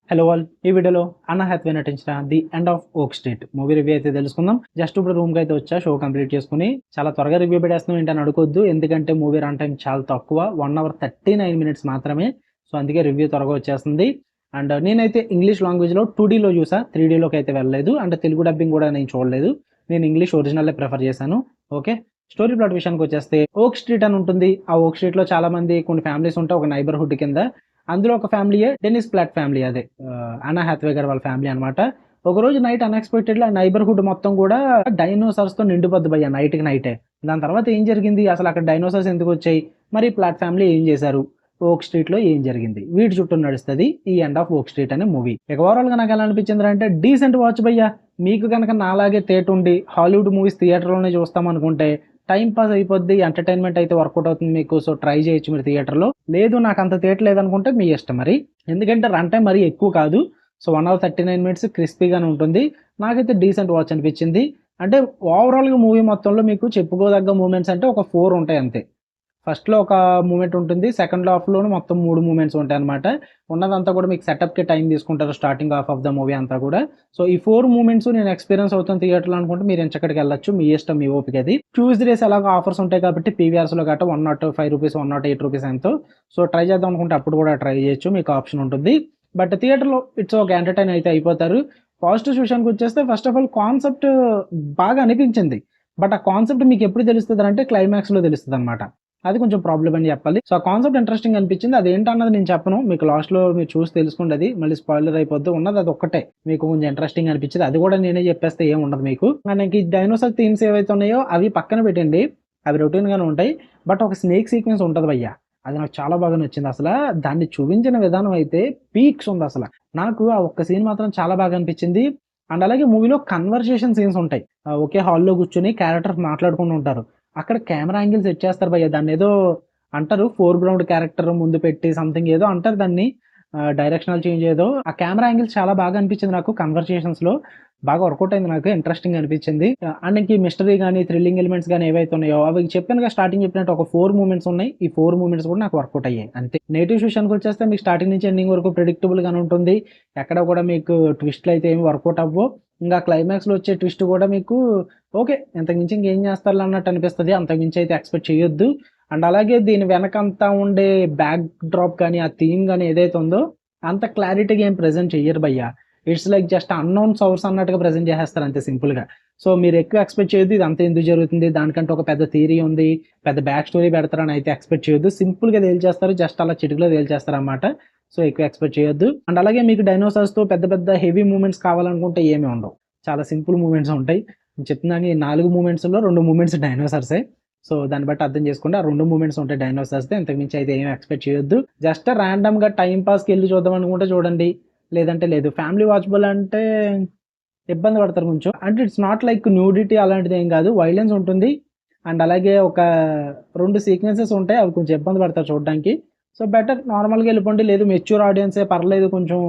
Hello all, ఈ వీడియోలో అన్నా హ్యాథ్వే నటించిన ది ఎండ్ ఆఫ్ ఓక్ స్ట్రీట్ మూవీ రివ్యూ అయితే తెలుసుకుందాం. జస్ట్ ఇప్పుడు రూమ్కి అయితే వచ్చా, షో కంప్లీట్ చేసుకుని చాలా త్వరగా రివ్యూ పెట్టేస్తున్నాం ఏంటని అడుకోవద్దు, ఎందుకంటే మూవీ రన్ టైం చాలా తక్కువ, 1 hour 39 minutes మాత్రమే. సో అందుకే రివ్యూ త్వరగా వచ్చేస్తుంది. అండ్ నేనైతే ఇంగ్లీష్ లాంగ్వేజ్లో 2Dలో చూసా, 3Dలోకి అయితే వెళ్ళలేదు. అంటే తెలుగు డబ్బింగ్ కూడా నేను చూడలేదు, నేను ఇంగ్లీష్ ఒరిజినల్లే ప్రిఫర్ చేశాను. ఓకే, స్టోరీ ప్లాట్ విషయానికి వచ్చేస్తే ఓక్ స్ట్రీట్ అని ఉంటుంది. ఆ ఓక్ స్ట్రీట్లో చాలా మంది కొన్ని ఫ్యామిలీస్ ఉంటాయి, ఒక నైబర్హుడ్ కింద. అందులో ఒక ఫ్యామిలీయే డెనిస్ ప్లాట్ ఫ్యామిలీ, అదే అన్నా హ్యాథ్వే గారు వాళ్ళ ఫ్యామిలీ అనమాట. ఒకరోజు నైట్ అన్ఎక్స్పెక్టెడ్లీ ఆ నైబర్హుడ్ మొత్తం కూడా డైనోసార్స్తో నిండిపోద్ది భయ్య, నైట్కి నైటే. దాని తర్వాత ఏం జరిగింది, అసలు అక్కడ డైనోసార్స్ ఎందుకు వచ్చాయి, మరి ప్లాట్ ఫ్యామిలీ ఏం చేశారు, ఓక్ స్ట్రీట్ లో ఏం జరిగింది, వీటి చుట్టూ నడుస్తుంది ఈ ఎండ్ ఆఫ్ ఓక్ స్ట్రీట్ అనే మూవీ. ఇక ఓవరాల్ గా నాకు ఎలా అనిపించింది అంటే, డీసెంట్ వాచ్ భయ్య. మీకు కనుక నాలాగే తేటుండి హాలీవుడ్ మూవీస్ థియేటర్లోనే చూస్తాం అనుకుంటే టైం పాస్ అయిపోద్ది, ఎంటర్టైన్మెంట్ అయితే వర్కౌట్ అవుతుంది మీకు. సో ట్రై చేయొచ్చు మీరు థియేటర్లో. లేదు నాకు అంత థియేటర్ లేదనుకుంటే మీ ఇష్టం మరి, ఎందుకంటే రన్ టైం మరీ ఎక్కువ కాదు. సో 1 hour 39 minutes క్రిస్పీగానే ఉంటుంది. నాకైతే డీసెంట్ వాచ్ అనిపించింది. అంటే ఓవరాల్గా మూవీ మొత్తంలో మీకు చెప్పుకోదగ్గ మూమెంట్స్ అంటే ఒక 4 ఉంటాయి అంతే. ఫస్ట్లో ఒక మూమెంట్ ఉంటుంది, సెకండ్ హాఫ్లోనూ మొత్తం 3 మూమెంట్స్ ఉంటాయి అనమాట. ఉన్నదంతా కూడా మీకు సెటప్కి టైం తీసుకుంటారు, starting half of the movie అంతా కూడా. సో ఈ 4 మూమెంట్స్ నేను ఎక్స్పీరియన్స్ అవుతాను థియేటర్లో అనుకుంటే మీరు ఎంచక్కడికి వెళ్ళొచ్చు, మీ ఇష్టం, మీ ఓపిక అది. ట్యూస్డేస్ ఎలాగో ఆఫర్స్ ఉంటాయి కాబట్టి పీవీఆర్స్లో గట్రా 105 రూపీస్, 108 రూపీస్ ఎంతో. సో ట్రై చేద్దాం అనుకుంటే అప్పుడు కూడా ట్రై చేయొచ్చు, మీకు ఆప్షన్ ఉంటుంది. బట్ థియేటర్లో ఇట్స్ ఒక ఎంటర్టైన్ అయితే అయిపోతారు. పాజిటివ్ విషయానికి వచ్చేస్తే ఫస్ట్ ఆఫ్ ఆల్ కాన్సెప్ట్ బాగా అనిపించింది. బట్ ఆ కాన్సెప్ట్ మీకు ఎప్పుడు తెలుస్తుంది అంటే క్లైమాక్స్లో తెలుస్తుంది అనమాట. అది కొంచెం ప్రాబ్లం అని చెప్పాలి. సో ఆ కాన్సెప్ట్ ఇంట్రెస్టింగ్ అనిపించింది. అది ఏంటన్నది నేను చెప్పను, మీకు లాస్ట్లో మీరు చూసి తెలుసుకోండి. అది మళ్ళీ స్పాయిలర్ అయిపోద్ది. ఉన్నది అది ఒక్కటే మీకు కొంచెం ఇంట్రెస్టింగ్ అనిపించింది, అది కూడా నేనే చెప్పేస్తే ఏం ఉండదు మీకు. మనకి డైనోసార్ థీమ్స్ ఏవైతే ఉన్నాయో అవి పక్కన పెట్టండి, అవి రొటీన్ గానే ఉంటాయి. బట్ ఒక స్నేక్ సీక్వెన్స్ ఉంటుంది భయ్య, అది నాకు చాలా బాగా నచ్చింది. అసలు దాన్ని చూపించిన విధానం అయితే పీక్స్ ఉంది. అసలు నాకు ఆ ఒక్క సీన్ మాత్రం చాలా బాగా అనిపించింది. అండ్ అలాగే మూవీలో కన్వర్సేషన్ సీన్స్ ఉంటాయి. ఒకే హాల్లో కూర్చొని క్యారెక్టర్స్ మాట్లాడుకుంటూ ఉంటారు. అక్కడ కెమెరా యాంగిల్ సెట్ చేస్తారు భయ్య, దాన్ని ఏదో అంటారు, ఫోర్ గ్రౌండ్ క్యారెక్టర్ ముందు పెట్టి సంథింగ్ ఏదో అంటారు దాన్ని, డైరెక్షనల్ చేంజ్ ఏదో. ఆ కెమెరా యాంగిల్స్ చాలా బాగా అనిపించింది నాకు, కన్వర్సేషన్స్ లో బాగా వర్కౌట్ అయింది, నాకు ఇంట్రెస్టింగ్ అనిపించింది. అండ్ ఇంక మిస్టరీ కానీ థ్రిల్లింగ్ ఎలిమెంట్స్ కానీ ఏవైతే ఉన్నాయో అవి చెప్పాను, స్టార్టింగ్ చెప్పినట్టు ఒక 4 మూమెంట్స్ ఉన్నాయి. ఈ 4 మూమెంట్స్ కూడా నాకు వర్కౌట్ అయ్యాయి అంతే. నెగిటివ్ విషయానికి వచ్చేస్తే మీకు స్టార్టింగ్ నుంచి ఎండింగ్ వరకు ప్రిడిక్టబుల్ గానే ఉంటుంది, ఎక్కడ కూడా మీకు ట్విస్ట్లు అయితే ఏమి వర్కౌట్ అవ్వవు. ఇంకా క్లైమాక్స్లో వచ్చే ట్విస్ట్ కూడా మీకు ఓకే, ఇంతకుమించి ఇంకేం చేస్తారు అన్నట్టు అనిపిస్తుంది, అంతకుమించి అయితే ఎక్స్పెక్ట్ చేయొద్దు. అండ్ అలాగే దీని వెనకంతా ఉండే బ్యాక్ డ్రాప్ కానీ ఆ థీమ్ కానీ ఏదైతే ఉందో అంత క్లారిటీగా ఏం ప్రెజెంట్ చెయ్యరు భయ్య. It's like just unknown source అన్నట్టుగా ప్రెజెంట్ చేసేస్తారు అంతే, సింపుల్గా. సో మీరు ఎక్కువ ఎక్స్పెక్ట్ చేయొద్దు ఇది అంతా ఎందుకు జరుగుతుంది, దానికంటే ఒక పెద్ద థియరీ ఉంది, పెద్ద బ్యాక్ స్టోరీ పెడతారని అయితే ఎక్స్పెక్ట్ చేయొద్దు. సింపుల్గా తేల్చేస్తారు, జస్ట్ అలా చిటికలో తేల్చేస్తారు అన్నమాట. సో ఎక్కువ ఎక్స్పెక్ట్ చేయొద్దు. అండ్ అలాగే మీకు డైనోసార్స్తో పెద్ద పెద్ద హెవీ మూమెంట్స్ కావాలనుకుంటే ఏమీ ఉండవు, చాలా సింపుల్ మూమెంట్స్ ఉంటాయి. చెప్తున్నాను, ఈ 4 మూమెంట్స్లో 2 మూమెంట్స్ డైనోసార్సే. సో దాన్ని బట్టి అర్థం చేసుకుంటే ఆ 2 మూమెంట్స్ ఉంటాయి డైనోసార్స్, ఇంతకుమించి అయితే ఏం ఎక్స్పెక్ట్ చేయొద్దు. జస్ట్ ర్యాండమ్గా టైం పాస్కి వెళ్ళి చూద్దాం అనుకుంటే చూడండి, లేదంటే లేదు. ఫ్యామిలీ వాచబుల్ అంటే ఇబ్బంది పడతారు కొంచెం. అంటే ఇట్స్ నాట్ లైక్ న్యూడిటీ అలాంటిది ఏం కాదు, వైలెన్స్ ఉంటుంది. అండ్ అలాగే ఒక 2 సీక్వెన్సెస్ ఉంటాయి, అవి కొంచెం ఇబ్బంది పడతారు చూడడానికి. సో బెటర్ నార్మల్గా వెళ్ళిపోండి. లేదు మెచ్యూర్ ఆడియన్సే పర్లేదు, కొంచెం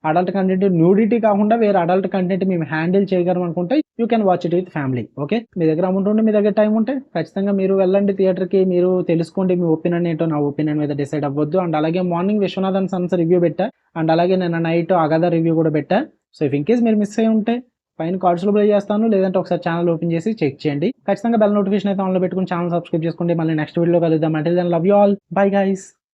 అడల్ట్ కంటెంట్, న్యూడిటీ కాకుండా వేరే అడల్ట్ కంటెంట్ మేము హ్యాండిల్ చేయగలం అనుకుంటే you can watch it with family. Okay, మీ దగ్గర అమౌంట్ ఉంటే, మీ దగ్గర టైం ఉంటే ఖచ్చితంగా మీరు వెళ్ళండి థియేటర్కి, మీరు తెలుసుకోండి మీ ఒపీనియన్ ఏంటో. నా ఒపీనియన్ మీద డిసైడ్ అవ్వద్దు. అండ్ అలాగే morning Viswanath and sons review పెట్టా, అండ్ అలాగే నేను నైట్ అగదా రివ్యూ కూడా పెట్టా. సో ఇఫ్ ఇన్ కేస్ మీరు మిస్ అయ్యి ఉంటే పైన కార్డ్స్లో ప్లే చేస్తాను, లేదంటే ఒకసారి ఛానల్ ఓపెన్ చేసి చెక్ చేయండి. ఖచ్చితంగా బెల్ నోటిఫికేషన్ అయితే ఆన్లో పెట్టుకుని ఛానల్ సబ్స్క్రైబ్ చేసుకోండి. మళ్ళీ నెక్స్ట్ వీడియోలో కలుద్దాం. అంటే then love you all, bye guys.